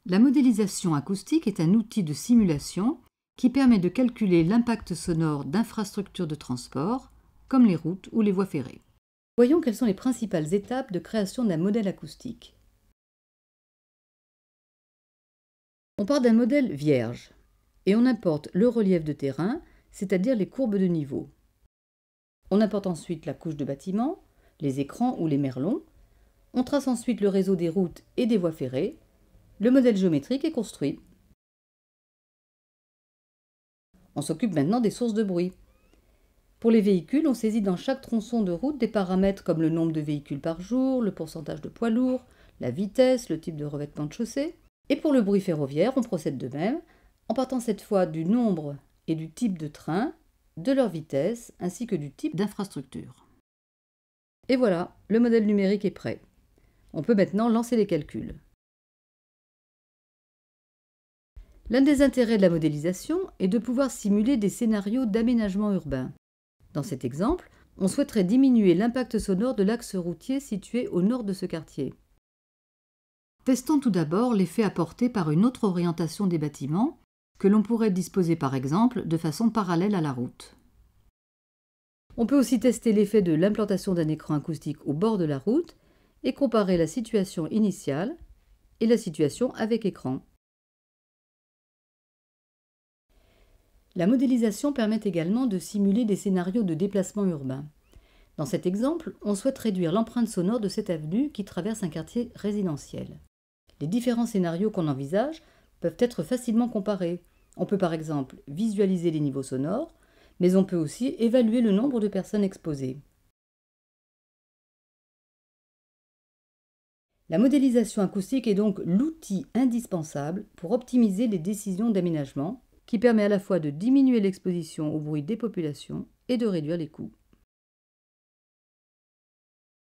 La modélisation acoustique est un outil de simulation qui permet de calculer l'impact sonore d'infrastructures de transport, comme les routes ou les voies ferrées. Voyons quelles sont les principales étapes de création d'un modèle acoustique. On part d'un modèle vierge et on importe le relief de terrain, c'est-à-dire les courbes de niveau. On importe ensuite la couche de bâtiment, les écrans ou les merlons. On trace ensuite le réseau des routes et des voies ferrées. Le modèle géométrique est construit. On s'occupe maintenant des sources de bruit. Pour les véhicules, on saisit dans chaque tronçon de route des paramètres comme le nombre de véhicules par jour, le pourcentage de poids lourds, la vitesse, le type de revêtement de chaussée. Et pour le bruit ferroviaire, on procède de même, en partant cette fois du nombre et du type de train, de leur vitesse, ainsi que du type d'infrastructure. Et voilà, le modèle numérique est prêt. On peut maintenant lancer les calculs. L'un des intérêts de la modélisation est de pouvoir simuler des scénarios d'aménagement urbain. Dans cet exemple, on souhaiterait diminuer l'impact sonore de l'axe routier situé au nord de ce quartier. Testons tout d'abord l'effet apporté par une autre orientation des bâtiments, que l'on pourrait disposer par exemple de façon parallèle à la route. On peut aussi tester l'effet de l'implantation d'un écran acoustique au bord de la route et comparer la situation initiale et la situation avec écran. La modélisation permet également de simuler des scénarios de déplacement urbain. Dans cet exemple, on souhaite réduire l'empreinte sonore de cette avenue qui traverse un quartier résidentiel. Les différents scénarios qu'on envisage peuvent être facilement comparés. On peut par exemple visualiser les niveaux sonores, mais on peut aussi évaluer le nombre de personnes exposées. La modélisation acoustique est donc l'outil indispensable pour optimiser les décisions d'aménagement, qui permet à la fois de diminuer l'exposition au bruit des populations et de réduire les coûts.